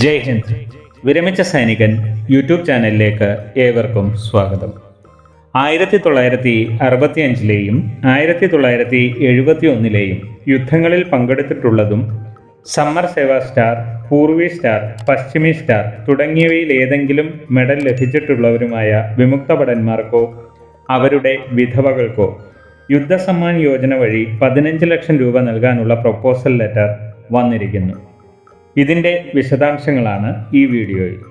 ജയ് ഹിന്ദ്. വിരമിച്ച സൈനികൻ യൂട്യൂബ് ചാനലിലേക്ക് ഏവർക്കും സ്വാഗതം. 1965-ലെയും 1971-ലെയും യുദ്ധങ്ങളിൽ പങ്കെടുത്തിട്ടുള്ളതും സമ്മർ സേവാ star, Purvi star, Paschimi star തുടങ്ങിയവയിൽ ഏതെങ്കിലും മെഡൽ ലഭിച്ചിട്ടുള്ളവരുമായ വിമുക്ത ഭടന്മാർക്കോ അവരുടെ വിധവകൾക്കോ യുദ്ധസമ്മാൻ യോജന വഴി 15 ലക്ഷം രൂപ നൽകാനുള്ള പ്രൊപ്പോസൽ ലെറ്റർ വന്നിരിക്കുന്നു. ഇതിൻ്റെ വിശദാംശങ്ങളാണ് ഈ വീഡിയോയിൽ.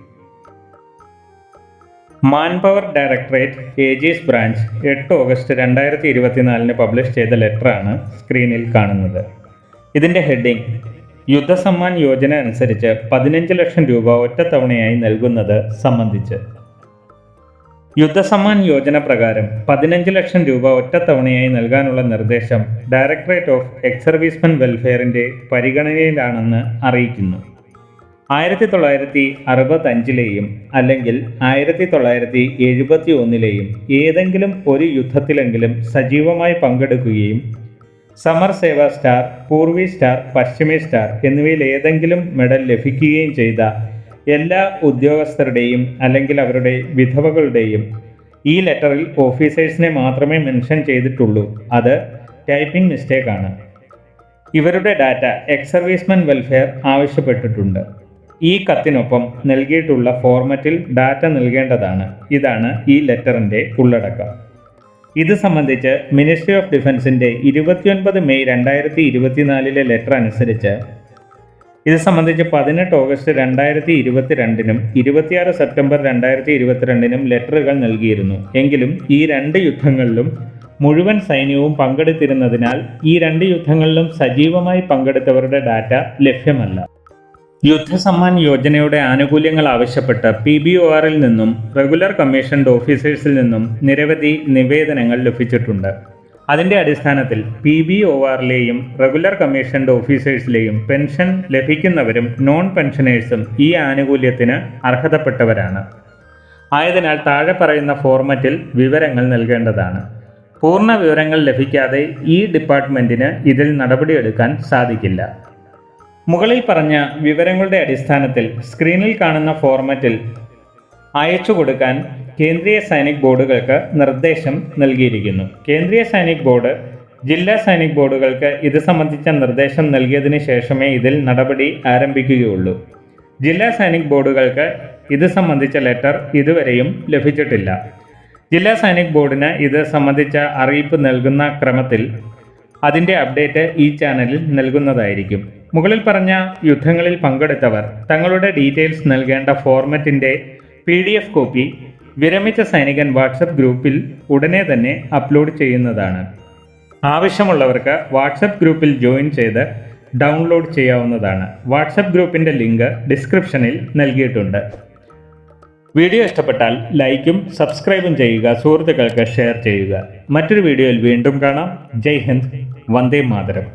Manpower directorate AGs branch 8 August 2024 publish ചെയ്ത ലെറ്ററാണ് സ്ക്രീനിൽ കാണുന്നത്. ഇതിൻ്റെ ഹെഡിങ് യുദ്ധസമ്മാൻ യോജന അനുസരിച്ച് 15 ലക്ഷം രൂപ ഒറ്റത്തവണയായി നൽകുന്നത് സംബന്ധിച്ച്. യുദ്ധസമ്മാൻ യോജന പ്രകാരം 15 ലക്ഷം രൂപ ഒറ്റത്തവണയായി നൽകാനുള്ള നിർദ്ദേശം ഡയറക്ടറേറ്റ് ഓഫ് എക്സ് സർവീസ്മെൻ വെൽഫെയറിൻ്റെ പരിഗണനയിലാണെന്ന് അറിയിക്കുന്നു. 1965-ലെയും അല്ലെങ്കിൽ 1971-ലെയും ഏതെങ്കിലും ഒരു യുദ്ധത്തിലെങ്കിലും സജീവമായി പങ്കെടുക്കുകയും സമർ സേവാ star, Purvi star, Paschimi star എന്നിവയിൽ ഏതെങ്കിലും മെഡൽ ലഭിക്കുകയും ചെയ്ത എല്ലാ ഉദ്യോഗസ്ഥരുടെയും അല്ലെങ്കിൽ അവരുടെ വിധവകളുടെയും ഈ ലെറ്ററിൽ ഓഫീസേഴ്സിനെ മാത്രമേ മെൻഷൻ ചെയ്തിട്ടുള്ളൂ. അത് ടൈപ്പിംഗ് മിസ്റ്റേക്കാണ്. ഇവരുടെ ഡാറ്റ എക്സ് സർവീസ്മെൻ വെൽഫെയർ ആവശ്യപ്പെട്ടിട്ടുണ്ട്. ഈ കത്തിനൊപ്പം നൽകിയിട്ടുള്ള ഫോർമാറ്റിൽ ഡാറ്റ നൽകേണ്ടതാണ്. ഇതാണ് ഈ ലെറ്ററിൻ്റെ ഉള്ളടക്കം. ഇത് സംബന്ധിച്ച് മിനിസ്ട്രി ഓഫ് ഡിഫൻസിൻ്റെ 29 മെയ് 2024 ലെറ്റർ അനുസരിച്ച് ഇത് സംബന്ധിച്ച് 18 ഓഗസ്റ്റ് 2022 26 സെപ്റ്റംബർ 2022 ലെറ്ററുകൾ നൽകിയിരുന്നു. എങ്കിലും ഈ രണ്ട് യുദ്ധങ്ങളിലും മുഴുവൻ സൈന്യവും പങ്കെടുത്തിരുന്നതിനാൽ ഈ രണ്ട് യുദ്ധങ്ങളിലും സജീവമായി പങ്കെടുത്തവരുടെ ഡാറ്റ ലഭ്യമല്ല. യുദ്ധസമ്മാൻ യോജനയുടെ ആനുകൂല്യങ്ങൾ ആവശ്യപ്പെട്ട് PBORൽ നിന്നും റെഗുലർ കമ്മീഷൻഡ് ഓഫീസേഴ്സിൽ നിന്നും നിരവധി നിവേദനങ്ങൾ ലഭിച്ചിട്ടുണ്ട്. അതിൻ്റെ അടിസ്ഥാനത്തിൽ PBORലെയും റെഗുലർ കമ്മീഷൻഡ് ഓഫീസേഴ്സിലെയും പെൻഷൻ ലഭിക്കുന്നവരും നോൺ പെൻഷനേഴ്സും ഈ ആനുകൂല്യത്തിന് അർഹതപ്പെട്ടവരാണ്. ആയതിനാൽ താഴെ പറയുന്ന ഫോർമാറ്റിൽ വിവരങ്ങൾ നൽകേണ്ടതാണ്. പൂർണ്ണ വിവരങ്ങൾ ലഭിക്കാതെ ഈ ഡിപ്പാർട്ട്മെൻറ്റിന് ഇതിൽ നടപടിയെടുക്കാൻ സാധിക്കില്ല. മുകളിൽ പറഞ്ഞ വിവരങ്ങളുടെ അടിസ്ഥാനത്തിൽ സ്ക്രീനിൽ കാണുന്ന ഫോർമാറ്റിൽ അയച്ചു കൊടുക്കാൻ കേന്ദ്രീയ സൈനിക് ബോർഡുകൾക്ക് നിർദ്ദേശം നൽകിയിരിക്കുന്നു. കേന്ദ്രീയ സൈനിക് ബോർഡ് ജില്ലാ സൈനിക് ബോർഡുകൾക്ക് ഇത് സംബന്ധിച്ച നിർദ്ദേശം നൽകിയതിന് ശേഷമേ ഇതിൽ നടപടി ആരംഭിക്കുകയുള്ളൂ. ജില്ലാ സൈനിക് ബോർഡുകൾക്ക് ഇത് സംബന്ധിച്ച ലെറ്റർ ഇതുവരെയും ലഭിച്ചിട്ടില്ല. ജില്ലാ സൈനിക് ബോർഡിന് ഇത് സംബന്ധിച്ച അറിയിപ്പ് നൽകുന്ന ക്രമത്തിൽ അതിൻ്റെ അപ്ഡേറ്റ് ഈ ചാനലിൽ നൽകുന്നതായിരിക്കും. മുകളിൽ പറഞ്ഞ യുദ്ധങ്ങളിൽ പങ്കെടുത്തവർ തങ്ങളുടെ ഡീറ്റെയിൽസ് നൽകേണ്ട ഫോർമാറ്റിൻ്റെ PDF കോപ്പി വിരമിച്ച സൈനികൻ വാട്സപ്പ് ഗ്രൂപ്പിൽ ഉടനെ തന്നെ അപ്ലോഡ് ചെയ്യുന്നതാണ്. ആവശ്യമുള്ളവർക്ക് വാട്സപ്പ് ഗ്രൂപ്പിൽ ജോയിൻ ചെയ്ത് ഡൗൺലോഡ് ചെയ്യാവുന്നതാണ്. വാട്സപ്പ് ഗ്രൂപ്പിൻ്റെ ലിങ്ക് ഡിസ്ക്രിപ്ഷനിൽ നൽകിയിട്ടുണ്ട്. വീഡിയോ ഇഷ്ടപ്പെട്ടാൽ ലൈക്കും സബ്സ്ക്രൈബും ചെയ്യുക, സുഹൃത്തുക്കൾക്ക് ഷെയർ ചെയ്യുക. മറ്റൊരു വീഡിയോയിൽ വീണ്ടും കാണാം. ജയ് ഹിന്ദ്, വന്ദേ മാതരം.